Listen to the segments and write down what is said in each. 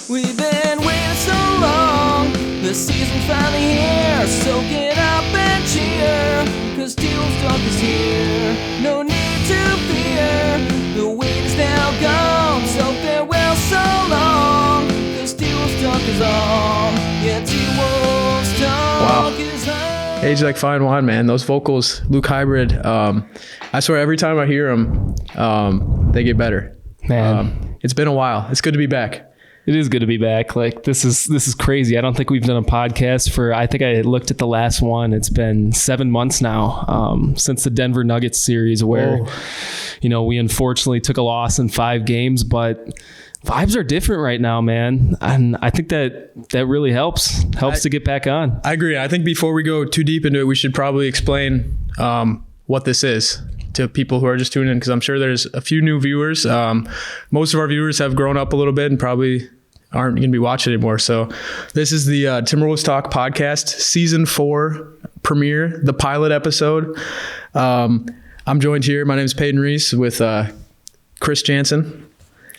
We've been waiting so long, the season's finally here. Soak it up and cheer, cause Timberwolves Talk is here. No need to fear, the wait is now gone. So farewell so long, cause Timberwolves Talk is on. Yeah, Timberwolves Talk is on. Age like fine wine, man. Those vocals, Luke Hybrid, I swear every time I hear them, they get better. Man, it's been a while. It's good to be back. it is good to be back. Like this is crazy. I don't think we've done a podcast for, I think I looked at the last one. It's been 7 months now, since the Denver Nuggets series where, we unfortunately took a loss in 5 games, but vibes are different right now, man. And I think that really helps to get back on. I agree. I think before we go too deep into it, we should probably explain what this is to people who are just tuning in, because I'm sure there's a few new viewers. Most of our viewers have grown up a little bit and probably aren't going to be watching anymore. So this is the Timberwolves Talk podcast, season 4 premiere, the pilot episode. I'm joined here. My name is Peyton Reese with Chris Jansen.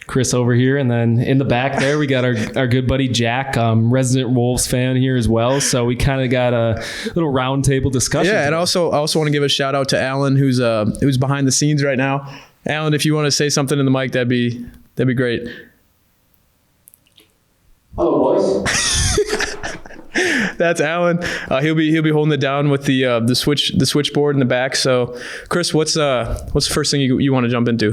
Chris over here, and then in the back there we got our good buddy Jack, resident Wolves fan here as well. So we kind of got a little roundtable discussion. Yeah, and I also want to give a shout out to Alan, who's behind the scenes right now. Alan, if you want to say something in the mic, that'd be great. Hello, boys. That's Alan. He'll be holding it down with the switchboard in the back. So, Chris, what's the first thing you want to jump into?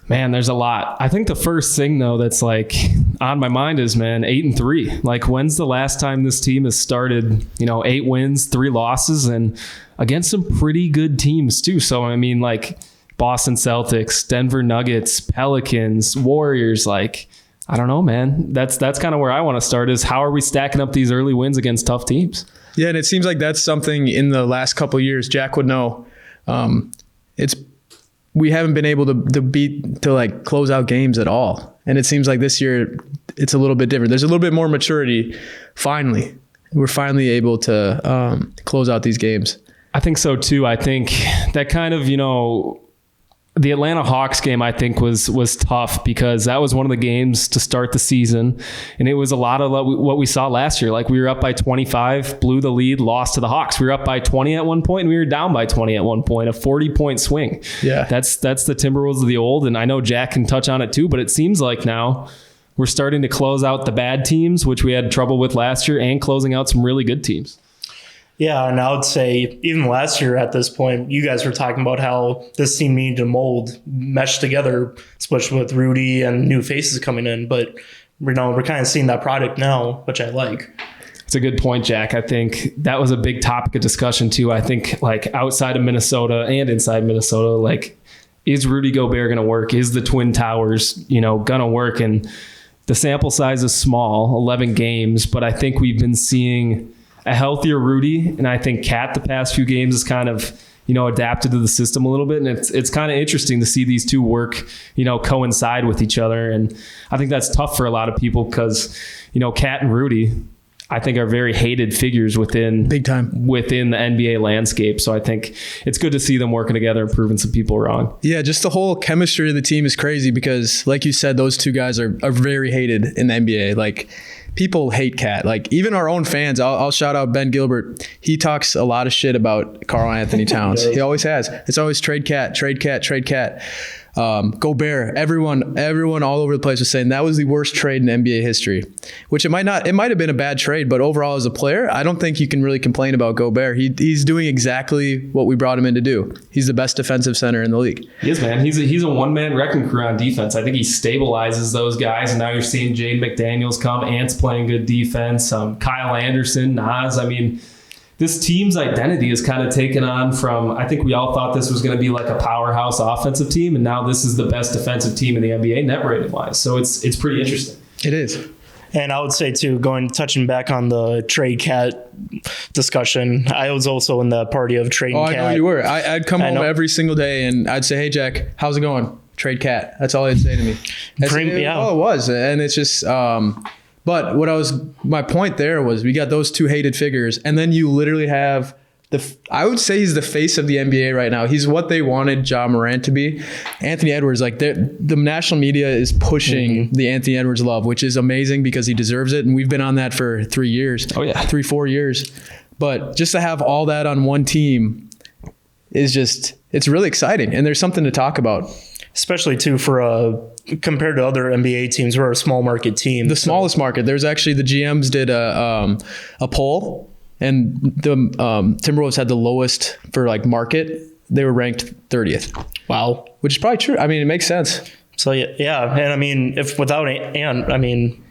Man, there's a lot. I think the first thing though that's like on my mind is, man, 8-3. Like, when's the last time this team has started, 8 wins, 3 losses, and against some pretty good teams too. So I mean, like Boston Celtics, Denver Nuggets, Pelicans, Warriors, like, I don't know, man. That's kind of where I want to start, is how are we stacking up these early wins against tough teams? Yeah, and it seems like that's something in the last couple of years, Jack would know. We haven't been able to like close out games at all. And it seems like this year it's a little bit different. There's a little bit more maturity. Finally, we're finally able to close out these games. I think so too. I think that kind of, the Atlanta Hawks game, I think, was tough because that was one of the games to start the season. And it was a lot of what we saw last year. Like, we were up by 25, blew the lead, lost to the Hawks. We were up by 20 at one point, and we were down by 20 at one point, a 40-point swing. Yeah. That's the Timberwolves of the old. And I know Jack can touch on it too, but it seems like now we're starting to close out the bad teams, which we had trouble with last year, and closing out some really good teams. Yeah, and I would say even last year at this point, you guys were talking about how this team needed to mesh together, especially with Rudy and new faces coming in. But we're kind of seeing that product now, which I like. It's a good point, Jack. I think that was a big topic of discussion too. I think, like, outside of Minnesota and inside Minnesota, like, is Rudy Gobert going to work? Is the Twin Towers, going to work? And the sample size is small, 11 games, but I think we've been seeing a healthier Rudy, and I think Cat the past few games has kind of, adapted to the system a little bit, and it's kind of interesting to see these two work, coincide with each other, and I think that's tough for a lot of people because, Cat and Rudy, I think, are very hated figures within big time within the NBA landscape. So I think it's good to see them working together and proving some people wrong. Yeah, just the whole chemistry of the team is crazy because, like you said, those two guys are very hated in the NBA. Like, people hate Cat. Like, even our own fans, I'll shout out Ben Gilbert. He talks a lot of shit about Karl Anthony Towns. He always has. It's always trade Cat. Gobert, everyone all over the place was saying that was the worst trade in NBA history, which it might have been a bad trade, but overall as a player, I don't think you can really complain about Gobert. He's doing exactly what we brought him in to do. He's the best defensive center in the league. He is, man. He's a one-man wrecking crew on defense. I think he stabilizes those guys, and now you're seeing Jaden McDaniels come. Ant's playing good defense. Kyle Anderson, Nas. I mean, this team's identity is kind of taken on from, I think we all thought this was going to be like a powerhouse offensive team, and now this is the best defensive team in the NBA net rating wise. So it's pretty interesting. It is. And I would say too, touching back on the trade Cat discussion, I was also in the party of trading Cat. I know you were. I'd come home every single day and I'd say, "Hey Jack, how's it going? Trade Cat." That's all he'd say to me. All it was, and it's just. But my point there was we got those two hated figures, and then you literally have I would say he's the face of the NBA right now. He's what they wanted Ja Morant to be. Anthony Edwards, like the national media is pushing the Anthony Edwards love, which is amazing because he deserves it. And we've been on that for 3 years. Oh yeah. 4 years. But just to have all that on one team is it's really exciting. And there's something to talk about. Especially too compared to other NBA teams, we're a small market team. The smallest market. There's actually the GMs did a poll. And the Timberwolves had the lowest for like market. They were ranked 30th. Wow. Which is probably true. I mean, it makes sense. So yeah. And I mean, if without Ant, I mean,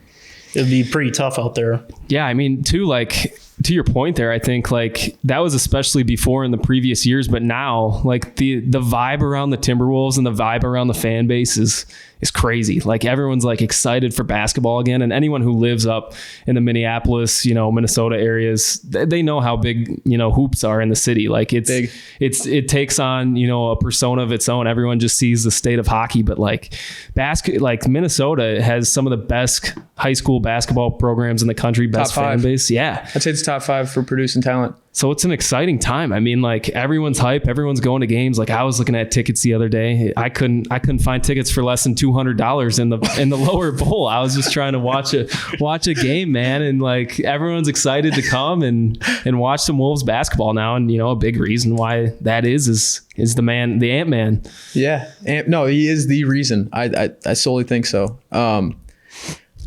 it'd be pretty tough out there. Yeah. I mean, too, like to your point there, I think like that was especially before in the previous years, but now like the vibe around the Timberwolves and the vibe around the fan base is crazy. Like everyone's like excited for basketball again. And anyone who lives up in the Minneapolis, Minnesota areas, they know how big, hoops are in the city. Like it takes on, a persona of its own. Everyone just sees the state of hockey, but like Minnesota has some of the best high school basketball programs in the country, best fan base. Yeah. I'd say it's top 5 for producing talent. So it's an exciting time. I mean, like everyone's hype, everyone's going to games. Like I was looking at tickets the other day. I couldn't find tickets for less than $200 in the lower bowl. I was just trying to watch a game, man, and like everyone's excited to come and watch some Wolves basketball now. And a big reason why that is the man, the Ant-Man. Yeah, no, he is the reason. I solely think so.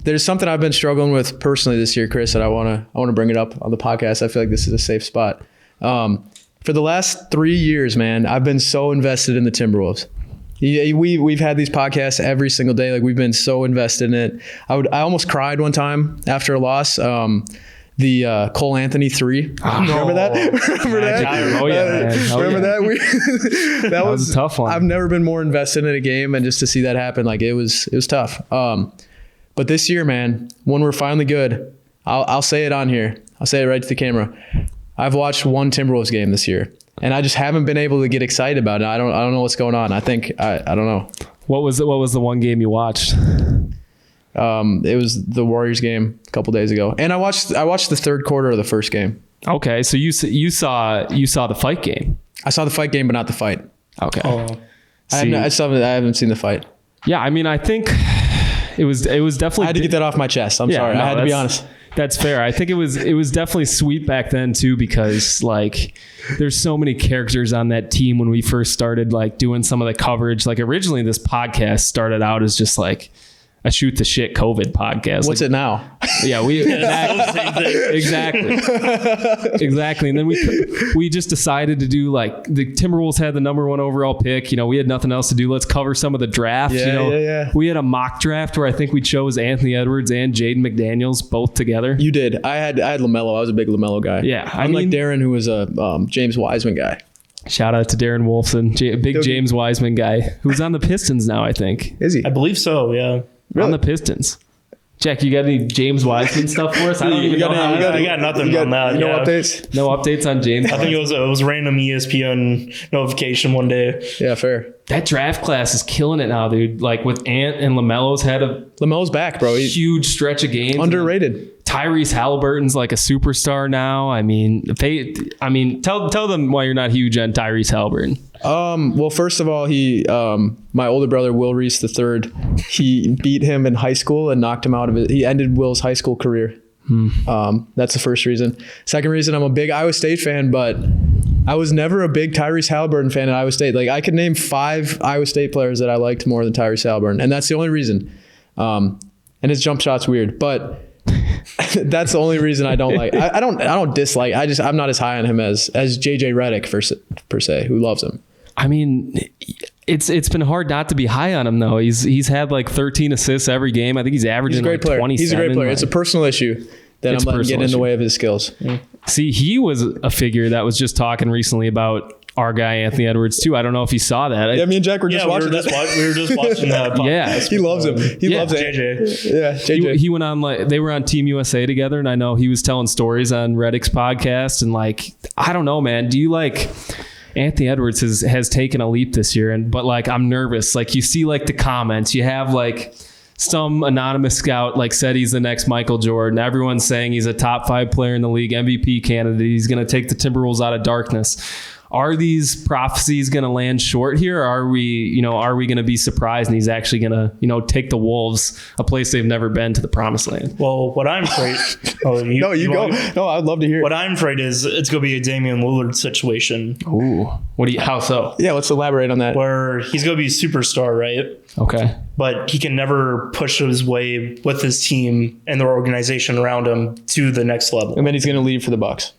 There's something I've been struggling with personally this year, Chris, and I want to bring it up on the podcast. I feel like this is a safe spot. For the last 3 years, man, I've been so invested in the Timberwolves. We've had these podcasts every single day. Like we've been so invested in it. I almost cried one time after a loss. The Cole Anthony 3. Remember that? Remember that? Oh yeah, man. Remember that? That was a tough one. I've never been more invested in a game, and just to see that happen, like it was tough. But this year, man, when we're finally good, I'll say it on here. I'll say it right to the camera. I've watched one Timberwolves game this year, and I just haven't been able to get excited about it. I don't know what's going on. I think I don't know. What was the one game you watched? It was the Warriors game a couple days ago, and I watched the third quarter of the first game. Okay, so you saw the fight game. I saw the fight game, but not the fight. Okay. I haven't seen the fight. Yeah, I mean, I think it was definitely. I had to get that off my chest. I'm sorry. I had to be honest. That's fair. I think it was definitely sweet back then too, because like there's so many characters on that team when we first started like doing some of the coverage. Like originally this podcast started out as just like a shoot the shit COVID podcast. What's it now? Yeah, exactly. And then we just decided to do like the Timberwolves had the number 1 overall pick. We had nothing else to do. Let's cover some of the draft. Yeah. We had a mock draft where I think we chose Anthony Edwards and Jaden McDaniels both together. You did. I had LaMelo. I was a big LaMelo guy. Yeah, I'm like Darren, who was a James Wiseman guy. Shout out to Darren Wolfson, big James Wiseman guy, who's on the Pistons now. I think. Is he? I believe so. Yeah. Really? On the Pistons. Jack, you got any James Wiseman stuff for us? I don't even know. I got nothing on that. No updates? No updates on James. I think it was a random ESPN notification one day. Yeah, fair. That draft class is killing it now, dude. Like with Ant and LaMelo's had LaMelo's back, bro. Huge stretch of games. Underrated. Tyrese Halliburton's like a superstar now. I mean, tell them why you're not huge on Tyrese Halliburton. Well, first of all, he, my older brother, Will Reese III, he beat him in high school and knocked him out of it. He ended Will's high school career. That's the first reason. Second reason, I'm a big Iowa State fan, but I was never a big Tyrese Halliburton fan at Iowa State. Like I could name 5 Iowa State players that I liked more than Tyrese Halliburton. And that's the only reason. And his jump shot's weird, but that's the only reason I don't like. I don't dislike. I'm not as high on him as JJ Redick per se, who loves him. I mean, it's been hard not to be high on him though. He's had like 13 assists every game. I think he's averaging like 27. He's a great player. It's a personal issue that I'm letting get in the way of his skills. See, he was a figure that was just talking recently about our guy Anthony Edwards too. I don't know if you saw that. Yeah, me and Jack were just watching that. We were just watching that. Yeah, he loves him. He loves JJ. Yeah, JJ. He went on they were on Team USA together, and I know he was telling stories on Reddick's podcast. And like, I don't know, man. Do you like? Anthony Edwards has taken a leap this year, but like I'm nervous. Like you see like the comments, you have like some anonymous scout like said he's the next Michael Jordan. Everyone's saying he's a top 5 player in the league, MVP candidate. He's going to take the Timberwolves out of darkness. Are these prophecies going to land short here? Or are we going to be surprised and he's actually going to, take the Wolves, a place they've never been, to the promised land? Well, what I'm afraid. You go. No, I'd love to hear it. What I'm afraid is it's going to be a Damian Lillard situation. Ooh, how so? Yeah, let's elaborate on that. Where he's going to be a superstar, right? Okay. But he can never push his way with his team and their organization around him to the next level. And then he's going to leave for the Bucks.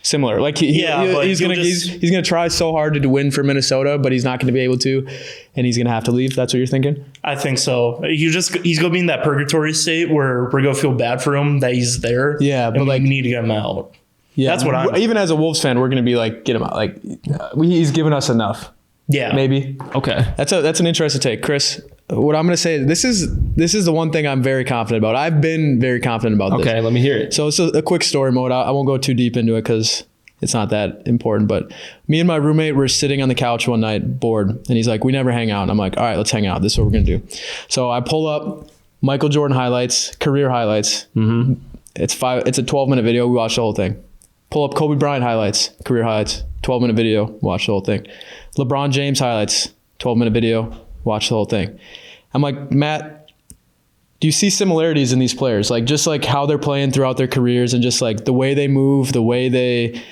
Similar, like he's gonna try so hard to win for Minnesota, but he's not going to be able to, and he's gonna have to leave. That's what you're thinking? I think so. He's gonna be in that purgatory state where we're gonna feel bad for him that he's there. Yeah, but we need to get him out. Yeah, that's what I'm. Even as a Wolves fan, we're gonna be like, get him out. Like he's given us enough. Yeah, maybe. Okay, that's an interesting take, Chris. What I'm going to say, this is the one thing I'm very confident about. I've been very confident about this. Okay, let me hear it. So it's a quick story mode. I won't go too deep into it because it's not that important. But me and my roommate were sitting on the couch one night, bored, and he's like, "We never hang out." And I'm like, "All right, let's hang out. This is what we're going to do." So I pull up Michael Jordan highlights, career highlights. Mm-hmm. It's a 12-minute video. We watch the whole thing. Pull up Kobe Bryant highlights, career highlights, 12-minute video. Watch the whole thing. LeBron James highlights, 12-minute video. Watch the whole thing. I'm like, Matt, do you see similarities in these players? Like just like how they're playing throughout their careers and just like the way they move, the way they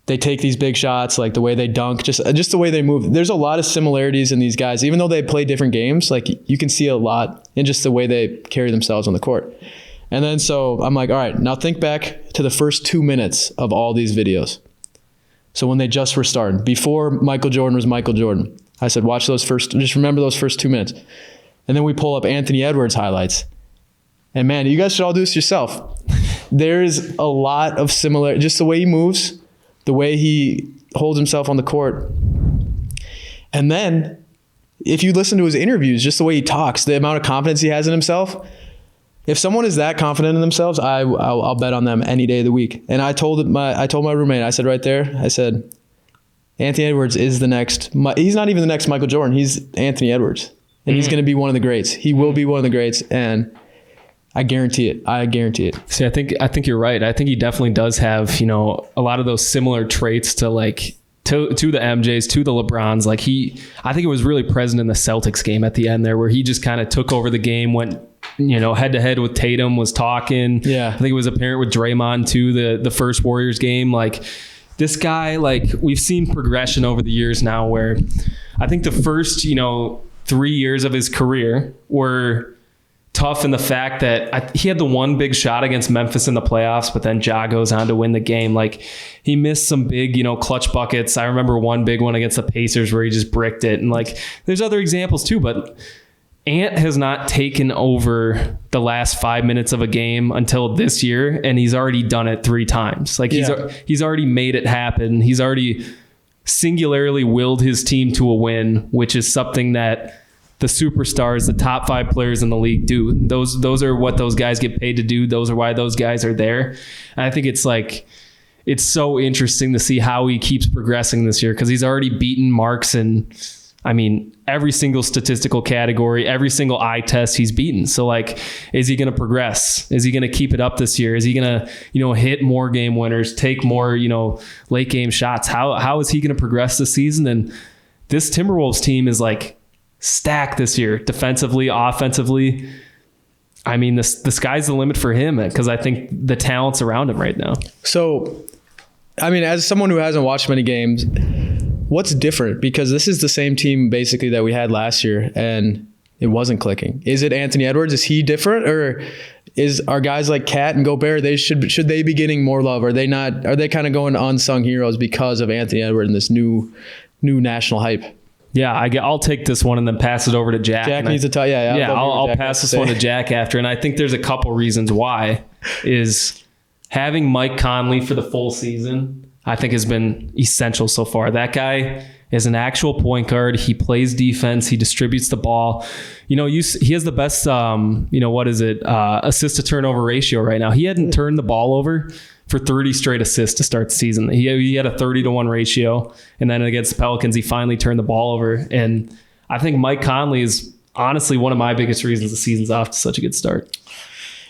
take these big shots, like the way they dunk, just the way they move. There's a lot of similarities in these guys, even though they play different games. Like you can see a lot in just the way they carry themselves on the court. And then so I'm like, all right, now think back to the first 2 minutes of all these videos. So when they just were starting, before Michael Jordan was Michael Jordan. I said, just remember those first 2 minutes. And then we pull up Anthony Edwards highlights. And man, you guys should all do this yourself. There's a lot of similar, just the way he moves, the way he holds himself on the court. And then if you listen to his interviews, just the way he talks, the amount of confidence he has in himself, if someone is that confident in themselves, I'll bet on them any day of the week. And I told my roommate, I said right there, I said, Anthony Edwards is the next. He's not even the next Michael Jordan. He's Anthony Edwards, and he's going to be one of the greats. He will be one of the greats, and I guarantee it. I guarantee it. See, I think you're right. I think he definitely does have a lot of those similar traits to to the MJs, to the LeBrons. I think it was really present in the Celtics game at the end there, where he just kind of took over the game, went head to head with Tatum, was talking. Yeah, I think it was apparent with Draymond too. The first Warriors game, This guy, we've seen progression over the years now where I think the first, 3 years of his career were tough in the fact that he had the one big shot against Memphis in the playoffs, but then Ja goes on to win the game. He missed some big, clutch buckets. I remember one big one against the Pacers where he just bricked it. And there's other examples too, but Ant has not taken over the last 5 minutes of a game until this year, and he's already done it 3 times. He's already made it happen. He's already singularly willed his team to a win, which is something that the superstars, the top 5 players in the league do. Those are what those guys get paid to do. Those are why those guys are there. And I think it's so interesting to see how he keeps progressing this year because he's already beaten marks and every single statistical category, every single eye test he's beaten. So is he going to progress? Is he going to keep it up this year? Is he going to, hit more game winners, take more, late game shots? How is he going to progress this season? And this Timberwolves team is stacked this year, defensively, offensively. The sky's the limit for him because I think the talent's around him right now. So, as someone who hasn't watched many games, what's different? Because this is the same team basically that we had last year and it wasn't clicking. Is it Anthony Edwards? Is he different? Or are guys like Cat and Gobert, should they be getting more love? Are they not? Are they kind of going unsung heroes because of Anthony Edwards and this new national hype? Yeah, I'll take this one and then pass it over to Jack. Jack needs to tell. Yeah, I'll pass this one to Jack after. And I think there's a couple reasons why. Is having Mike Conley for the full season, I think has been essential so far. That guy is an actual point guard. He plays defense. He distributes the ball. He has the best, assist to turnover ratio right now. He hadn't turned the ball over for 30 straight assists to start the season. He had a 30-1 ratio. And then against the Pelicans, he finally turned the ball over. And I think Mike Conley is honestly one of my biggest reasons the season's off to such a good start.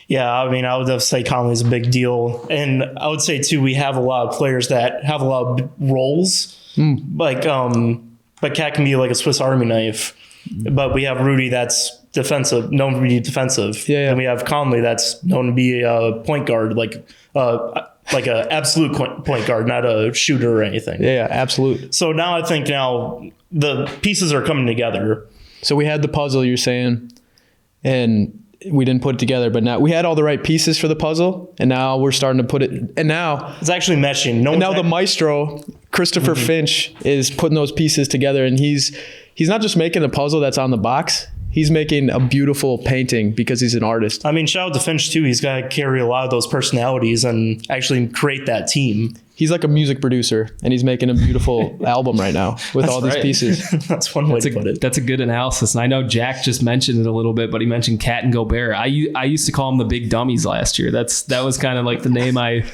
Yeah, I mean, I would have to say Conley's a big deal. And I would say, too, we have a lot of players that have a lot of roles. Like, but Cat can be like a Swiss Army knife. But we have Rudy that's defensive, known to be defensive. Yeah. And we have Conley that's known to be a point guard, like a absolute point guard, not a shooter or anything. Yeah, absolute. So now I think the pieces are coming together. So we had the puzzle you're saying, and we didn't put it together, but now we had all the right pieces for the puzzle, and now we're starting to put it. And now it's actually meshing. Now the maestro, Christopher Finch, is putting those pieces together, and he's not just making a puzzle that's on the box. He's making a beautiful painting because he's an artist. I mean, shout out to Finch too. He's got to carry a lot of those personalities and actually create that team. He's like a music producer, and he's making a beautiful album right now with all these pieces. That's one way to put it. That's a good analysis. And I know Jack just mentioned it a little bit, but he mentioned Cat and Gobert. I used to call them the big dummies last year. That was kind of like the name I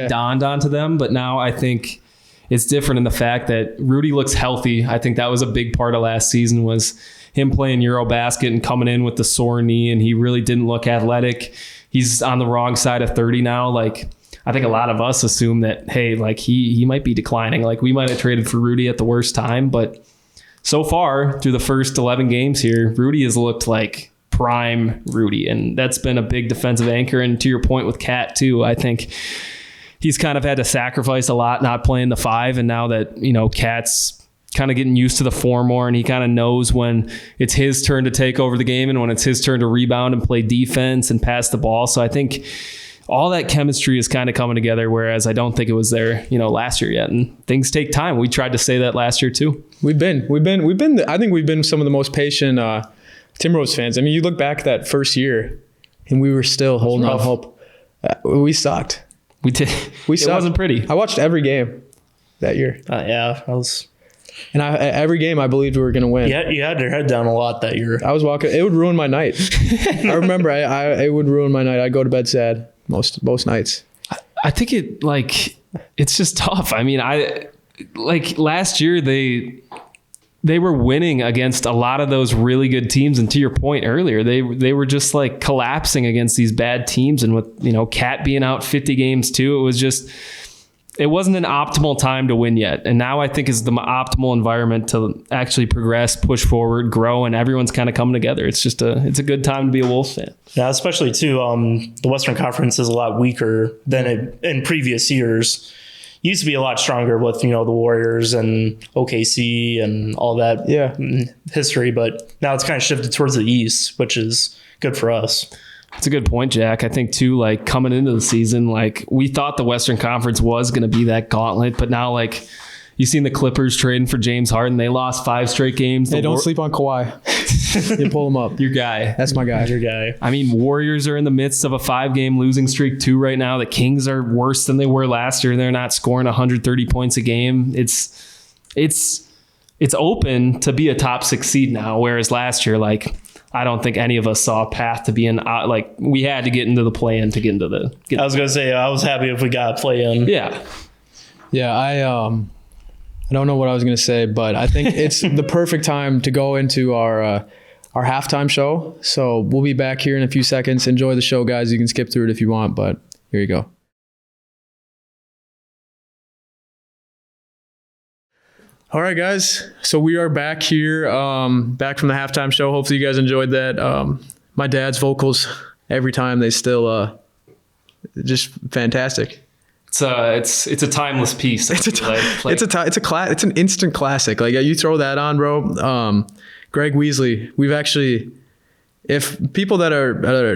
donned onto them. But now I think it's different in the fact that Rudy looks healthy. I think that was a big part of last season was him playing Eurobasket and coming in with the sore knee, and he really didn't look athletic. He's on the wrong side of 30 now. Like, I think a lot of us assume that, hey, like he might be declining. Like, we might have traded for Rudy at the worst time, but so far through the first 11 games here, Rudy has looked like prime Rudy, and that's been a big defensive anchor. And to your point with Cat too, I think he's kind of had to sacrifice a lot not playing the 5, and now that, Cat's kind of getting used to the 4 more, and he kind of knows when it's his turn to take over the game and when it's his turn to rebound and play defense and pass the ball. So I think all that chemistry is kind of coming together, whereas I don't think it was there, last year yet. And things take time. We tried to say that last year too. We've been. I think we've been some of the most patient Timberwolves fans. I mean, you look back that first year, and we were still holding out hope. We sucked. We did. It wasn't pretty. I watched every game that year. Yeah, I was. And every game I believed we were going to win. Yeah, you had your head down a lot that year. I was walking. It would ruin my night. I remember it would ruin my night. I'd go to bed sad most nights. I think it's just tough. I mean, last year they were winning against a lot of those really good teams, and to your point earlier, they were just like collapsing against these bad teams. And with Cat being out 50 games too, it wasn't an optimal time to win yet. And now I think is the optimal environment to actually progress, push forward, grow, and everyone's kind of coming together. It's just it's a good time to be a Wolves fan. Yeah, especially too, the Western Conference is a lot weaker than in previous years. Used to be a lot stronger with, the Warriors and OKC and all that history, but now it's kind of shifted towards the East, which is good for us. That's a good point, Jack. I think too, like coming into the season, like we thought the Western Conference was going to be that gauntlet, but now like you've seen the Clippers trading for James Harden. They lost 5 straight games. Hey, don't sleep on Kawhi. You pull him up. Your guy. That's my guy. Your guy. I mean, Warriors are in the midst of a 5-game losing streak too right now. The Kings are worse than they were last year. They're not scoring 130 points a game. It's open to be a top 6 seed now, whereas last year, like, I don't think any of us saw a path to being we had to get into the play-in to get into the. I was gonna say I was happy if we got play-in. Yeah. I don't know what I was gonna say, but I think it's the perfect time to go into our halftime show. So we'll be back here in a few seconds. Enjoy the show, guys. You can skip through it if you want, but here you go. All right, guys. So we are back here, back from the halftime show. Hopefully you guys enjoyed that. My dad's vocals every time, they still just fantastic. It's a timeless piece. It's an instant classic. Like you throw that on, bro. Greg Weasley. We've actually, if people that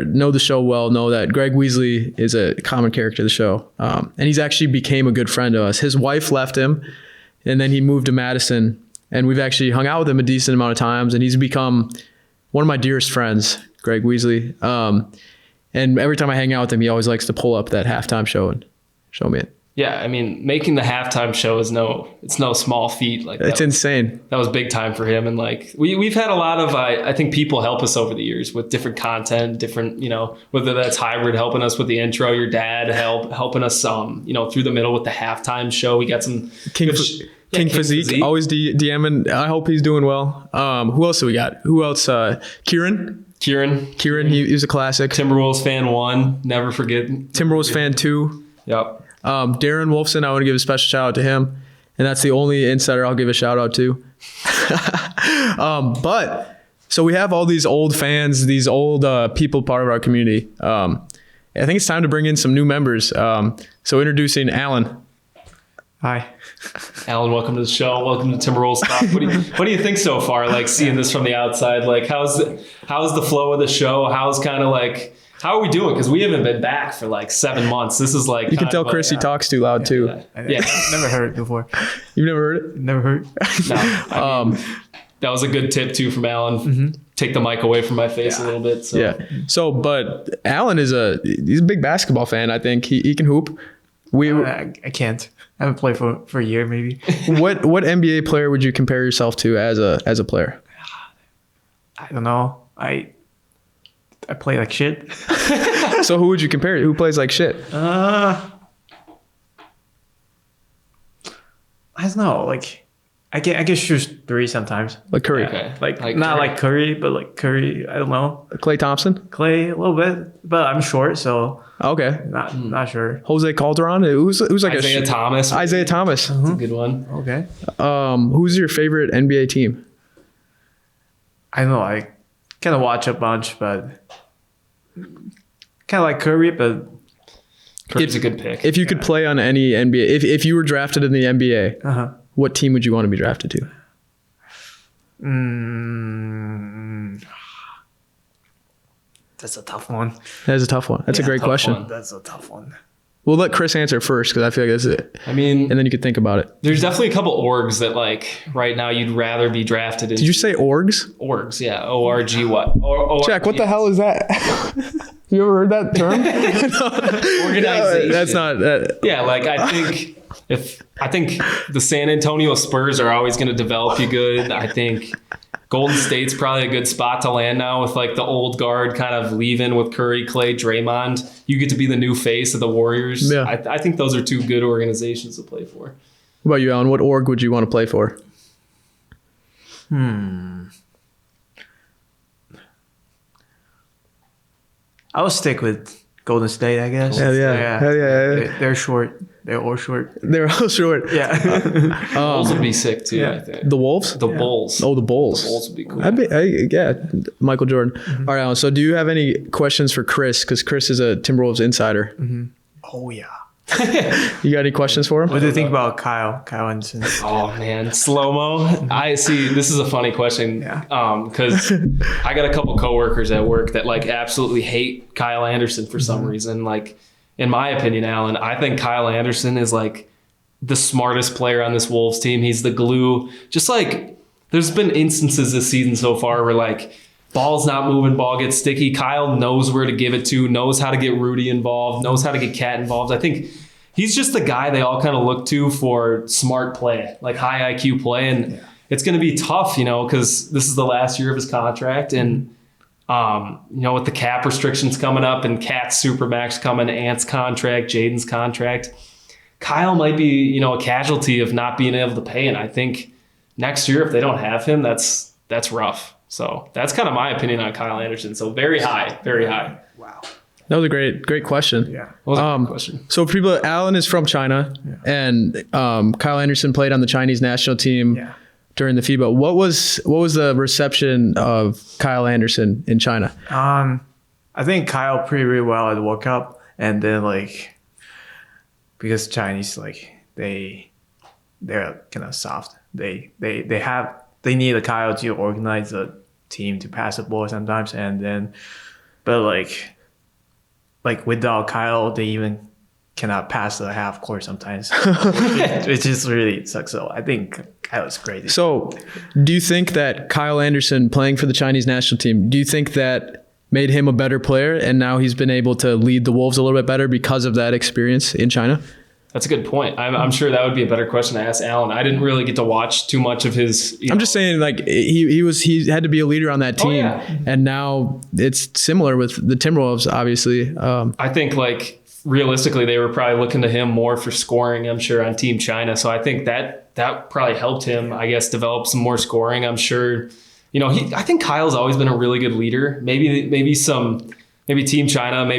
know the show well know that Greg Weasley is a common character of the show, and he's actually became a good friend to us. His wife left him. And then he moved to Madison, and we've actually hung out with him a decent amount of times, and he's become one of my dearest friends, Greg Weasley. And every time I hang out with him, he always likes to pull up that halftime show and show me it. Yeah, I mean, making the halftime show is no small feat. Like It's insane. That was big time for him. And like we've had a lot of I think people help us over the years with different content, different, whether that's hybrid helping us with the intro, your dad helping us through the middle with the halftime show. We got some King Physique, always DMing. I hope he's doing well. Who else do we got? Who else? Kieran, he was a classic. Timberwolves fan 1, never forget. Timberwolves fan 2. Yep. Darren Wolfson, I want to give a special shout out to him. And that's the only insider I'll give a shout out to. But so we have all these old fans, these old people part of our community. I think it's time to bring in some new members. So introducing Alan. Hi. Alan, welcome to the show. Welcome to Timberwolves Talk. What do you think so far? Like seeing this from the outside, like how's the flow of the show? How are we doing? Because we haven't been back for like 7 months. This is like you can tell Chris he talks too loud too. Yeah. Never heard it before. You've never heard it? Never heard. No, I mean, that was a good tip too from Alan. Mm-hmm. Take the mic away from my face a little bit. So. Yeah. So, but Alan he's a big basketball fan. I think he can hoop. I can't. I haven't played for a year maybe. What NBA player would you compare yourself to as a player? I don't know. I play like shit. So who would you compare to? Who plays like shit? I don't know. Like I can shoot 3 sometimes. Like Curry. Okay. Like not Curry. like Curry, but like Curry. I don't know. Klay Thompson? Clay a little bit, but I'm short, so Okay. not sure. Jose Calderon? Who's like Isaiah Thomas. Isaiah Thomas. That's a good one. Okay. Who's your favorite NBA team? I know I kind of watch a bunch, but kind of like Curry, but Curry's a good pick. If you could play on any NBA, if you were drafted in the NBA, what team would you want to be drafted to? That's a tough one. That's a tough one. That's a great question. one. That's a tough one. We'll let Chris answer first because I feel like that's it. I mean, And then you could think about it. there's definitely a couple orgs that like right now you'd rather be drafted in. Did you say orgs? orgs? Yeah, ORG what? Jack, what the hell is that? You ever heard that term? Organization. That's not that. Yeah, like I think the San Antonio Spurs are always going to develop you good. I think Golden State's probably a good spot to land now with like the old guard kind of leaving with Curry, Clay, Draymond. You get to be the new face of the Warriors. Yeah. I think those are 2 good organizations to play for. What about you, Alan? What org would you want to play for? I'll stick with Golden State, I guess. Hell yeah. Hell yeah. They're short. They're all short. They're all short. Yeah. Bulls would be sick too, I think. The Wolves? The Bulls. Oh, the Bulls. The Bulls would be cool. Yeah, Michael Jordan. All right, Alan. So, do you have any questions for Chris? Because Chris is a Timberwolves insider. Oh yeah. You got any questions for him? What do you think about Kyle Anderson? Oh man, slow-mo. I see. This is a funny question. Because I got a couple coworkers at work that like absolutely hate Kyle Anderson for some reason. Like, in my opinion, Alan, I think Kyle Anderson is like the smartest player on this Wolves team. He's the glue. Just like there's been instances this season so far where like ball's not moving, ball gets sticky. Kyle knows where to give it to, knows how to get Rudy involved, knows how to get Cat involved. I think he's just the guy they all kind of look to for smart play, like high IQ play. And it's going to be tough, because this is the last year of his contract. And, with the cap restrictions coming up and Cat's Supermax coming, Ant's contract, Jaden's contract, Kyle might be, a casualty of not being able to pay. And I think next year, if they don't have him, that's rough. So that's kind of my opinion on Kyle Anderson. So very high, very high. Wow. That was a great question. Yeah. What was a good question? So for people, Alan is from China, and Kyle Anderson played on the Chinese national team during the FIBA. What was the reception of Kyle Anderson in China? I think Kyle played really well at the World Cup, and then like because Chinese they're kind of soft. They need a Kyle to organize the team to pass the ball sometimes, and then but like without Kyle, they even cannot pass the half court sometimes, which is really sucks. So I think Kyle's great. So do you think that Kyle Anderson playing for the Chinese national team, do you think that made him a better player and now he's been able to lead the Wolves a little bit better because of that experience in China? That's a good point. I'm sure that would be a better question to ask Alan. I didn't really get to watch too much of his. I'm just saying, like he had to be a leader on that team, and now it's similar with the Timberwolves. Obviously, I think like realistically, they were probably looking to him more for scoring. I'm sure on Team China, so I think that probably helped him, I guess, develop some more scoring. I'm sure, I think Kyle's always been a really good leader. Maybe Team China,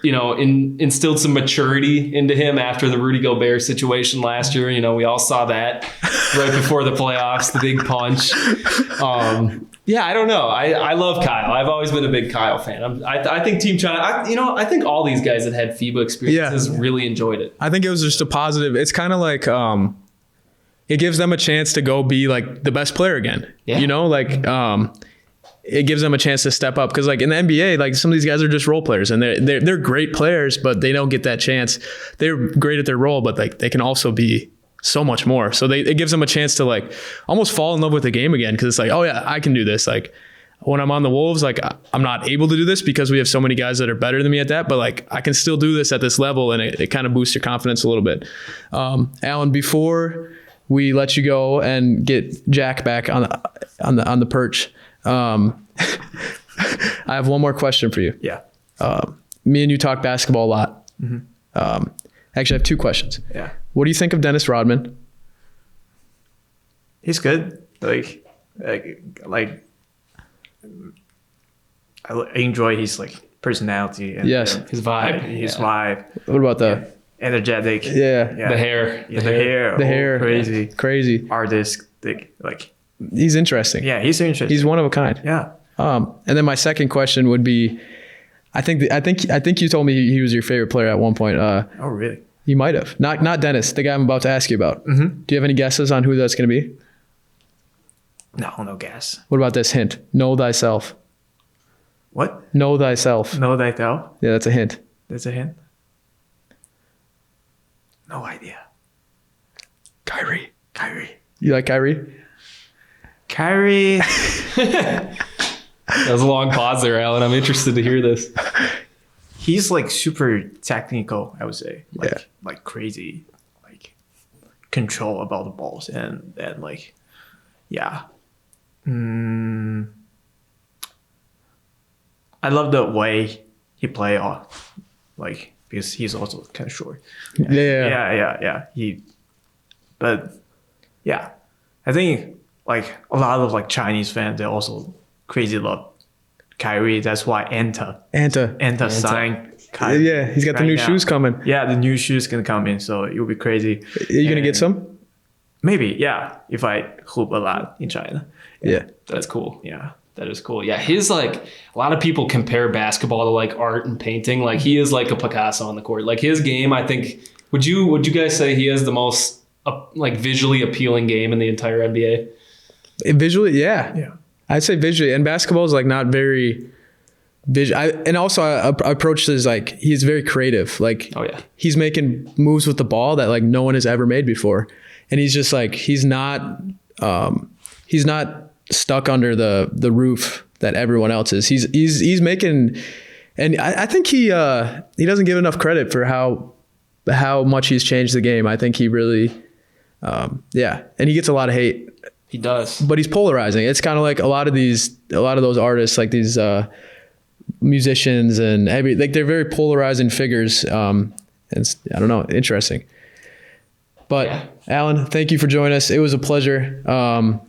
instilled some maturity into him after the Rudy Gobert situation last year. We all saw that right before the playoffs, the big punch. I don't know. I love Kyle. I've always been a big Kyle fan. I think Team China, I think all these guys that had FIBA experiences really enjoyed it. I think it was just a positive. It's kind of like, it gives them a chance to go be like the best player again. Yeah. It gives them a chance to step up, because like in the NBA, like some of these guys are just role players, and they're great players, but they don't get that chance. They're great at their role, but like they can also be so much more. So it gives them a chance to like almost fall in love with the game again, because it's like, oh yeah, I can do this. Like when I'm on the Wolves, like I'm not able to do this because we have so many guys that are better than me at that, but like I can still do this at this level, and it kind of boosts your confidence a little bit. Alan, before we let you go and get Jack back on the perch, I have one more question for you. Yeah. Me and you talk basketball a lot. Mm-hmm. Actually, I have two questions. Yeah. What do you think of Dennis Rodman? He's good. Like I enjoy his like personality and yes, his vibe. His vibe. What about the energetic? Yeah. The hair. Yeah, the hair. Crazy. Artistic. Like he's interesting. Yeah, he's interesting. He's one of a kind. Yeah. And then my second question would be, I think you told me he was your favorite player at one point. Oh, really? You might have. Not Dennis, the guy I'm about to ask you about. Mm-hmm. Do you have any guesses on who that's going to be? No guess. What about this hint? Know thyself. What? Know thyself. Know thyself? Yeah, that's a hint. That's a hint? No idea. Kyrie. You like Kyrie? Kyrie. That was a long pause there, Alan. I'm interested to hear this. He's like super technical, I would say. Like crazy, like control about the balls and like, yeah. I love the way he play off, like because he's also kind of short. Yeah. But yeah, I think like a lot of like Chinese fans, they also crazy love Kyrie. That's why Anta signed Kyrie. Yeah, he's got the new shoes coming. Yeah, the new shoes gonna come in, so it'll be crazy. Are you gonna get some? Maybe, yeah. If I hoop a lot in China. Yeah, that's cool. Yeah. That is cool. Yeah, his like a lot of people compare basketball to like art and painting. Like he is like a Picasso on the court. Like his game, I think. Would you guys say he has the most like visually appealing game in the entire NBA? Visually, yeah. I'd say visually, and basketball is like not very visual. And also, I approach this like he's very creative. Like, oh yeah, he's making moves with the ball that like no one has ever made before, and he's just like he's not stuck under the roof that everyone else is. He's making, and I think he doesn't give enough credit for how much he's changed the game. I think he really, and he gets a lot of hate. He does, but he's polarizing. It's kind of like a lot of those artists, like these musicians and like they're very polarizing figures. And I don't know, interesting. But yeah. Alan, thank you for joining us. It was a pleasure. Now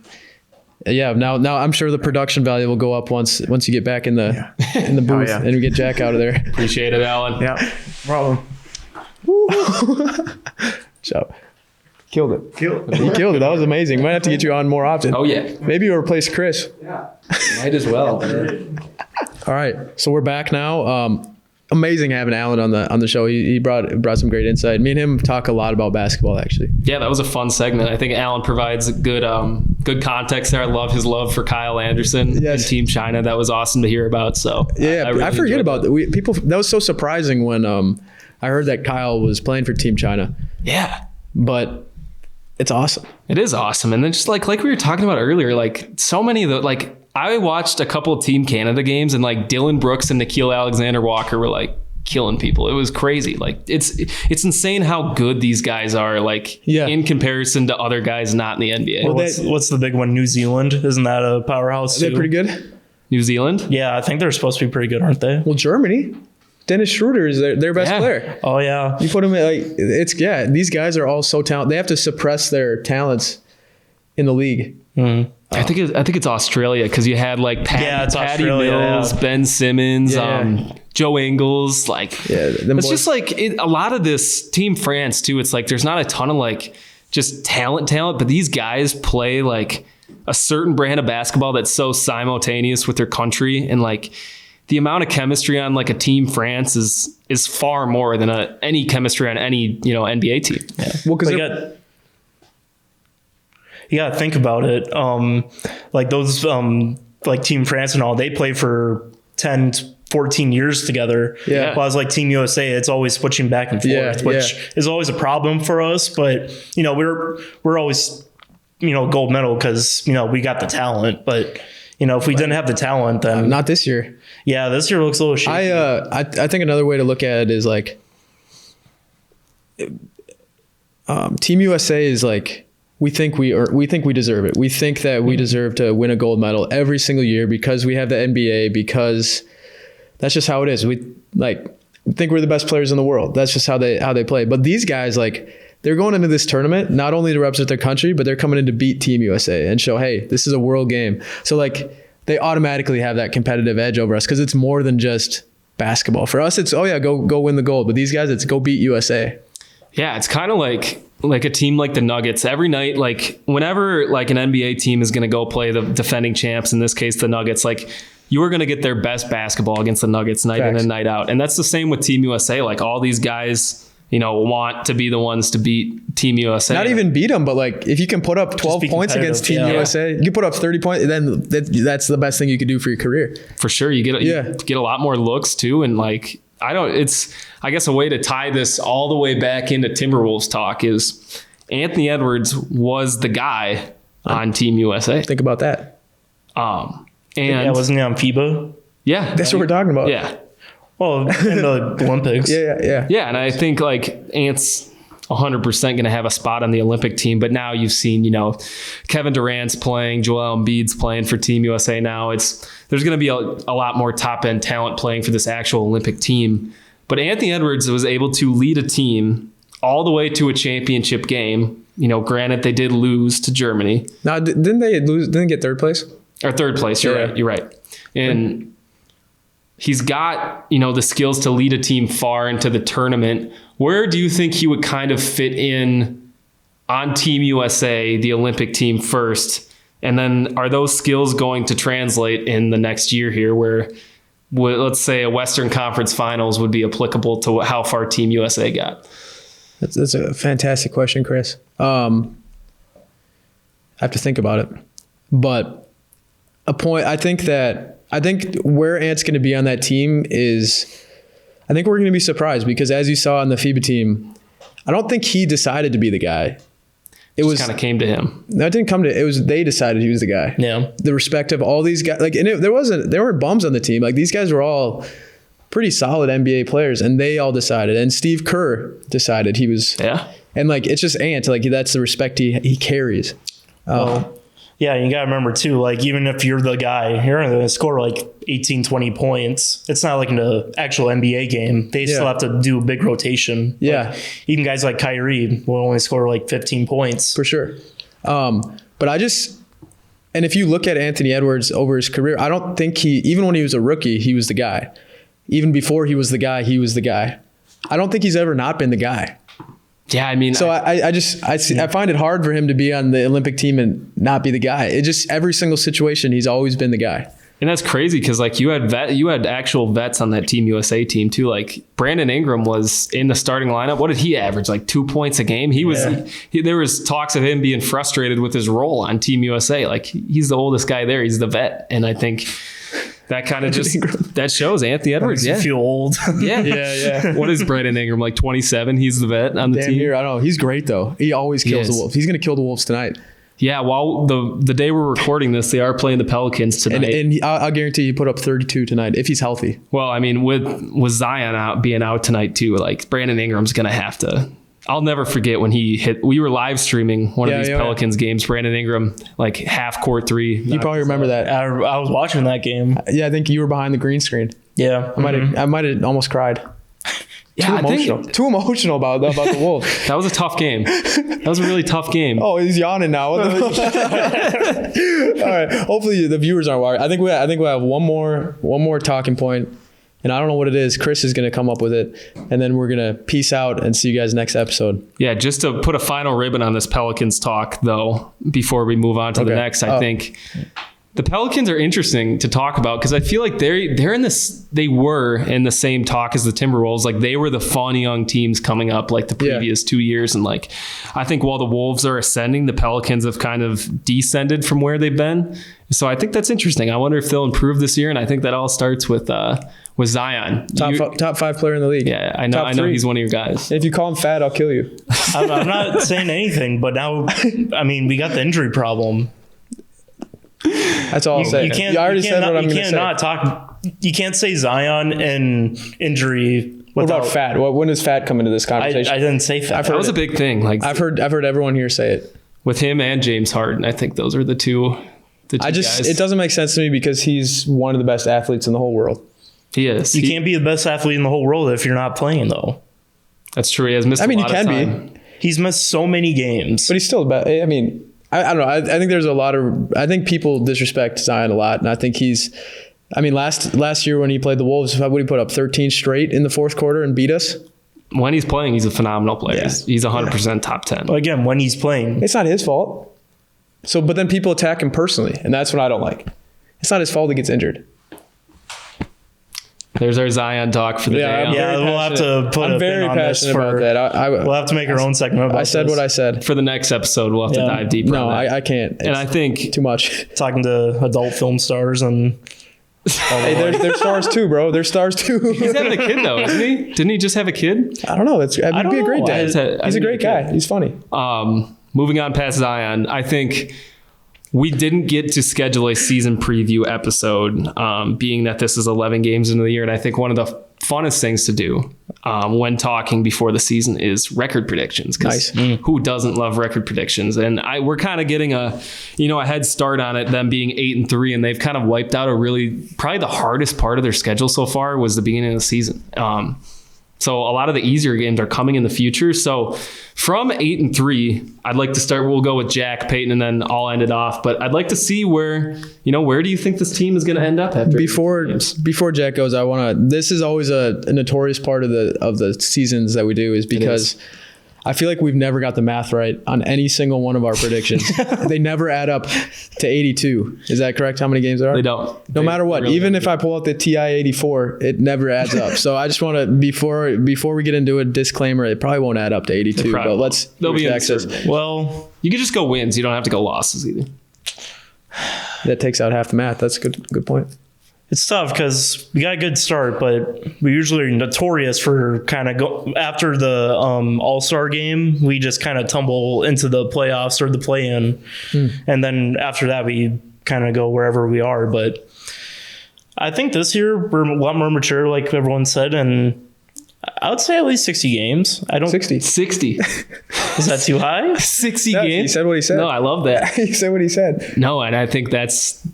I'm sure the production value will go up once you get back in the booth and we get Jack out of there. Appreciate it, Alan. Yeah, problem. So. Killed it. You killed it. That was amazing. Might have to get you on more often. Oh yeah. Maybe you'll replace Chris. Yeah. Might as well. All right. So we're back now. Amazing having Alan on the show. He brought some great insight. Me and him talk a lot about basketball, actually. Yeah, that was a fun segment. I think Alan provides good context there. I love his love for Kyle Anderson and Team China. That was awesome to hear about. So yeah, I forget about that. People, that was so surprising when I heard that Kyle was playing for Team China. Yeah, but it's awesome. It is awesome. And then just like we were talking about earlier, like so many of the I watched a couple of Team Canada games and like Dylan Brooks and Nikhil Alexander-Walker were like killing people. It was crazy. Like it's insane how good these guys are, like in comparison to other guys not in the NBA. Well, what's the big one? New Zealand, isn't that a powerhouse too? They're pretty good. New Zealand? Yeah, I think they're supposed to be pretty good, aren't they? Well, Germany, Dennis Schroeder is their best player. Oh yeah, you put him in these guys are all so talented. They have to suppress their talents in the league. Mm. I think it's Australia, because you had like Patty Mills, Ben Simmons, Joe Ingles. Like it's just like a lot of this Team France too. It's like there's not a ton of like just talent, but these guys play like a certain brand of basketball that's so simultaneous with their country, and like the amount of chemistry on like a Team France is far more than any chemistry on any NBA team. Yeah. Well, because you got to think about it. Like those, like Team France and all, they play for 10, 14 years together. Yeah. While it's like Team USA, it's always switching back and forth, which is always a problem for us. But, we're always, gold medal because, we got the talent. But, if we didn't have the talent, then. Not this year. Yeah, this year looks a little shaky. I think another way to look at it is like, Team USA is like, we think we deserve it. We think that we deserve to win a gold medal every single year because we have the NBA, because that's just how it is. We think we're the best players in the world. That's just how they play. But these guys, like, they're going into this tournament not only to represent their country, but they're coming in to beat Team USA and show, hey, this is a world game. So like they automatically have that competitive edge over us because it's more than just basketball. For us, it's go win the gold. But these guys, it's go beat USA. Yeah, it's kind of like a team like the Nuggets. Every night, like whenever like an NBA team is going to go play the defending champs, in this case the Nuggets, like you are going to get their best basketball against the Nuggets night in and night out. And that's the same with Team USA. Like all these guys, want to be the ones to beat Team USA. Not even beat them, but like if you can put up 12 points against Team USA, you can put up 30 points, then that's the best thing you could do for your career. For sure. You get a lot more looks too. And like, I guess a way to tie this all the way back into Timberwolves talk is Anthony Edwards was the guy on Team USA. Think about that. And wasn't he on FIBA? Yeah. That's what we're talking about. Yeah. Well, in the Olympics. Yeah. Yeah. And I think like Ant's 100% going to have a spot on the Olympic team. But now you've seen, Kevin Durant's playing, Joel Embiid's playing for Team USA now. There's going to be a lot more top end talent playing for this actual Olympic team. But Anthony Edwards was able to lead a team all the way to a championship game. Granted, they did lose to Germany. No, didn't they lose? Didn't they get third place? Or third place. You're right. And he's got, the skills to lead a team far into the tournament. Where do you think he would kind of fit in on Team USA, the Olympic team first? And then are those skills going to translate in the next year here where, let's say, a Western Conference Finals would be applicable to how far Team USA got? That's a fantastic question, Chris. I have to think about it. But I think where Ant's going to be on that team is, I think we're going to be surprised because as you saw on the FIBA team, I don't think he decided to be the guy. It was kind of came to him. No, it didn't come to. It was they decided he was the guy. Yeah. The respect of all these guys, there weren't bums on the team. Like these guys were all pretty solid NBA players, and they all decided. And Steve Kerr decided he was. Yeah. And like it's just Ant. Like that's the respect he carries. Yeah, you got to remember too, like even if you're the guy, you're going to score like 18, 20 points. It's not like in an actual NBA game. They still have to do a big rotation. Yeah. Like, even guys like Kyrie will only score like 15 points. For sure. But and if you look at Anthony Edwards over his career, I don't think even when he was a rookie, he was the guy. Even before he was the guy, he was the guy. I don't think he's ever not been the guy. Yeah, I mean, so I find it hard for him to be on the Olympic team and not be the guy. Every single situation, he's always been the guy. And that's crazy because like you had actual vets on that Team USA team too. Like Brandon Ingram was in the starting lineup. What did he average? Like 2 points a game. There was talks of him being frustrated with his role on Team USA. Like he's the oldest guy there. He's the vet, and I think that kind of that shows Anthony Edwards. You feel old. Yeah. What is Brandon Ingram, like 27? He's the vet on the team. I don't know. He's great though. He always kills the Wolves. He's going to kill the Wolves tonight. Yeah, well, the day we're recording this, they are playing the Pelicans tonight. And I'll guarantee he put up 32 tonight if he's healthy. Well, I mean, with Zion being out tonight too, like Brandon Ingram's gonna have to. I'll never forget when he hit. We were live streaming one of these Pelicans games. Brandon Ingram, like half court three. You probably remember that. I was watching that game. Yeah, I think you were behind the green screen. Yeah, I might have almost cried. Yeah, Too emotional about the Wolves. That was a tough game. That was a really tough game. Oh, he's yawning now. All right. Hopefully the viewers aren't worried. I think we'll have one more talking point, and I don't know what it is. Chris is going to come up with it, and then we're going to peace out and see you guys next episode. Yeah, just to put a final ribbon on this Pelicans talk, though, before we move on to the next, I think the Pelicans are interesting to talk about because I feel like they're in this. They were in the same talk as the Timberwolves. Like they were the fun young teams coming up like the previous 2 years, and like I think while the Wolves are ascending, the Pelicans have kind of descended from where they've been. So I think that's interesting. I wonder if they'll improve this year, and I think that all starts with Zion, top 5 player in the league. Yeah, I know. I know he's one of your guys. If you call him fat, I'll kill you. I'm not saying anything, but now I mean we got the injury problem. That's all I'll say. You already said what I'm going to say. You can't say Zion and injury. What about fat? When does fat come into this conversation? I didn't say fat. That was a big thing. Like I've heard everyone here say it. With him and James Harden, I think those are the two guys. It doesn't make sense to me because he's one of the best athletes in the whole world. He is. You can't be the best athlete in the whole world if you're not playing, though. That's true. He has missed a lot of time. You can be. He's missed so many games. But he's still best. I mean, I don't know. I think there's a lot of. I think people disrespect Zion a lot, and I think he's. I mean, last year when he played the Wolves, what did he put up 13 straight in the fourth quarter and beat us? When he's playing, he's a phenomenal player. Yeah. He's 100% top 10. But again, when he's playing, it's not his fault. So, but then people attack him personally, and that's what I don't like. It's not his fault he gets injured. There's our Zion talk for the day. Yeah, we'll have to put a pin on this. About that. We'll have to make our own segment about I said what I said. For the next episode, we'll have to dive deeper on that. I can't. And I think too much. Talking to adult film stars and... Hey, they're stars too, bro. They're stars too. He's having a kid though, isn't he? Didn't he just have a kid? I don't know. He'd be a great dad. He's a great guy. He's funny. Moving on past Zion, I think we didn't get to schedule a season preview episode, being that this is 11 games into the year. And I think one of the funnest things to do when talking before the season is record predictions. Nice. Who doesn't love record predictions? And we're kind of getting a head start on it, them being 8-3, and they've kind of wiped out probably the hardest part of their schedule so far was the beginning of the season. So a lot of the easier games are coming in the future. So from 8-3, I'd like to start. We'll go with Jack, Peyton, and then I'll end it off. But I'd like to see where do you think this team is going to end up after before Jack goes? This is always a notorious part of the seasons that we do is because I feel like we've never got the math right on any single one of our predictions. They never add up to 82. Is that correct? How many games there are? They don't. No matter what, really even if I pull out the TI 84, it never adds up. So I just want to before we get into a disclaimer, it probably won't add up to 82. But let's. They'll be well, you can just go wins. You don't have to go losses either. That takes out half the math. That's a good point. It's tough because we got a good start, but we usually are notorious for kind of go after the All-Star game. We just kind of tumble into the playoffs or the play-in, and then after that we kind of go wherever we are. But I think this year we're a lot more mature, like everyone said, and I would say at least 60 games. 60. Is that too high? 60 games. He said what he said. No, I love that. He said what he said. No, and I think that's.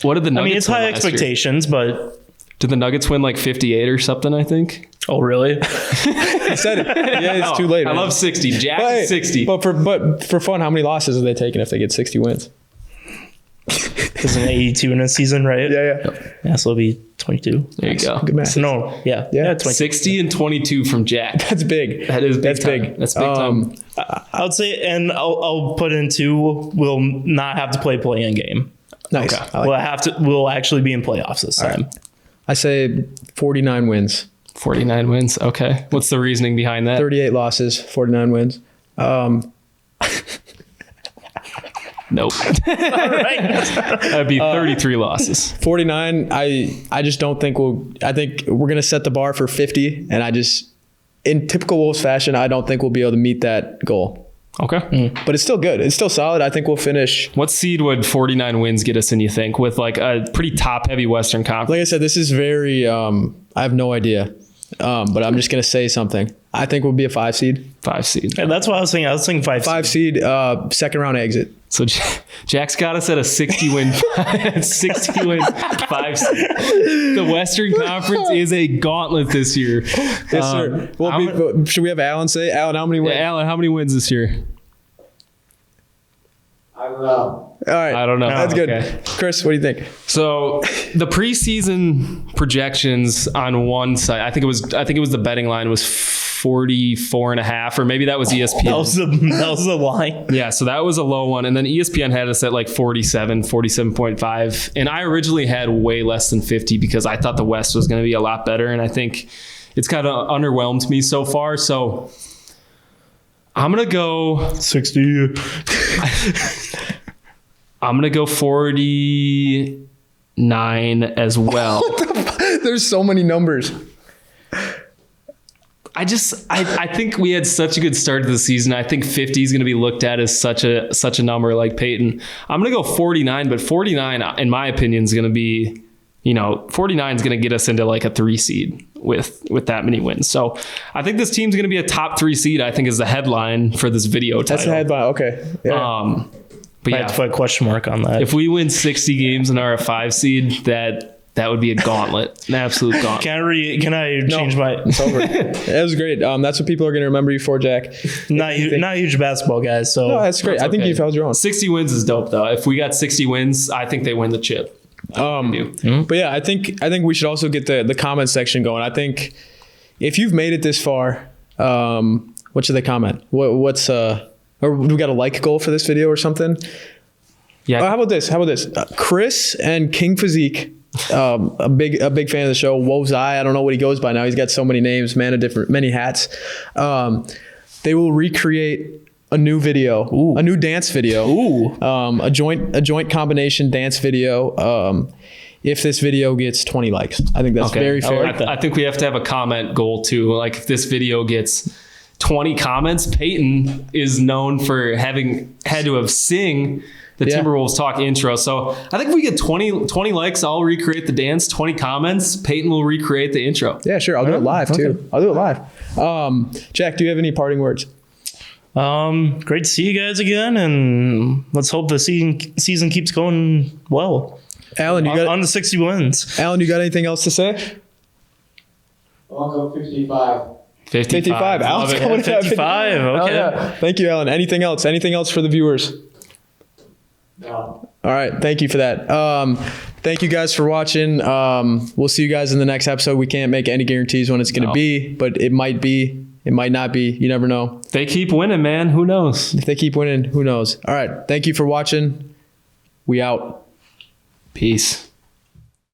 What did the Nuggets? I mean, it's high expectations, but did the Nuggets win like 58 or something? I think. Oh, really? He said it. Yeah, it's too late. I love 60. Jack is 60. But for fun, how many losses are they taking if they get 60 wins? It's an 82 in a season, right? Yeah. So it'll be 22. There you go. Good math. No, yeah. 60 and 22 from Jack. That's big. That is big. That's time. big. That's big time. I would say, and I'll put in two. We'll not have to play play-in game. Nice. Okay. We'll actually be in playoffs this time. Right. I say 49 wins. 49 wins. Okay. What's the reasoning behind that? 38 losses, 49 wins. Nope. That'd be 33 losses. 49. I just don't think I think we're going to set the bar for 50. And in typical Wolves fashion, I don't think we'll be able to meet that goal. Okay. but it's still good. It's still solid. I think we'll finish. What seed would 49 wins get us in, you think, with like a pretty top-heavy Western Conference? Like I said, this is very. I have no idea, but I'm just gonna say something. I think we'll be a 5 seed. 5 seed. And that's what I was thinking. I was thinking 5 seed. Second round exit. So Jack's got us at a 60-win 5 seed. The Western Conference is a gauntlet this year. Yes, sir. Should we have Alan say? Alan, how many wins? Yeah, Alan, how many wins this year? I don't know. All right. I don't know. That's good. Okay. Chris, what do you think? So the preseason projections on one side, I think it was the betting line was 44.5, or maybe that was ESPN. That was the line. Yeah, so that was a low one. And then ESPN had us at like 47.5. And I originally had way less than 50 because I thought the West was going to be a lot better. And I think it's kind of underwhelmed me so far. So I'm going to go 60. I'm going to go 49 as well. There's so many numbers. I think we had such a good start to the season. I think 50 is going to be looked at as such a number like Peyton. I'm going to go 49, but 49 in my opinion is going to be, 49 is going to get us into like a 3 seed with that many wins. So I think this team's going to be a top 3 seed, I think, is the headline for this video title. That's the headline. Okay. Yeah. But I have to put a question mark on that. if we win 60 games and are a 5 seed, that would be a gauntlet, an absolute gauntlet. Can I change my? It's over. That was great. That's what people are going to remember you for, Jack. Not huge basketball guys. So No, that's great. That's I think okay. you've held your own. 60 wins is dope, though. If we got 60 wins, I think they win the chip. But yeah, I think we should also get the comment section going. I think if you've made it this far, what should they comment? What's or we got a like goal for this video or something? Yeah. How about this? Chris and King Physique, a big fan of the show. Woe's Eye, I don't know what he goes by now. He's got so many names, man, of many hats. They will recreate a new video, a new dance video, a joint combination dance video. If this video gets 20 likes, I think that's very fair. I think we have to have a comment goal too. Like if this video gets 20 comments, Peyton is known for having had to have sing the Timberwolves Talk intro. So I think if we get 20 likes, I'll recreate the dance. 20 comments, Peyton will recreate the intro. Yeah, sure. I'll do it live too. I'll do it live. Jack, do you have any parting words? Great to see you guys again, and let's hope the season keeps going well. Alan, you got on the 60 wins. Alan, you got anything else to say? I'll go 55. 55. Alan's Love it. going to 55. Okay. Yeah. Thank you, Alan. Anything else? Anything else for the viewers? No. All right. Thank you for that. Thank you guys for watching. We'll see you guys in the next episode. We can't make any guarantees when it's going to be, but it might be. It might not be. You never know. They keep winning, man. Who knows? If they keep winning, who knows? All right. Thank you for watching. We out. Peace.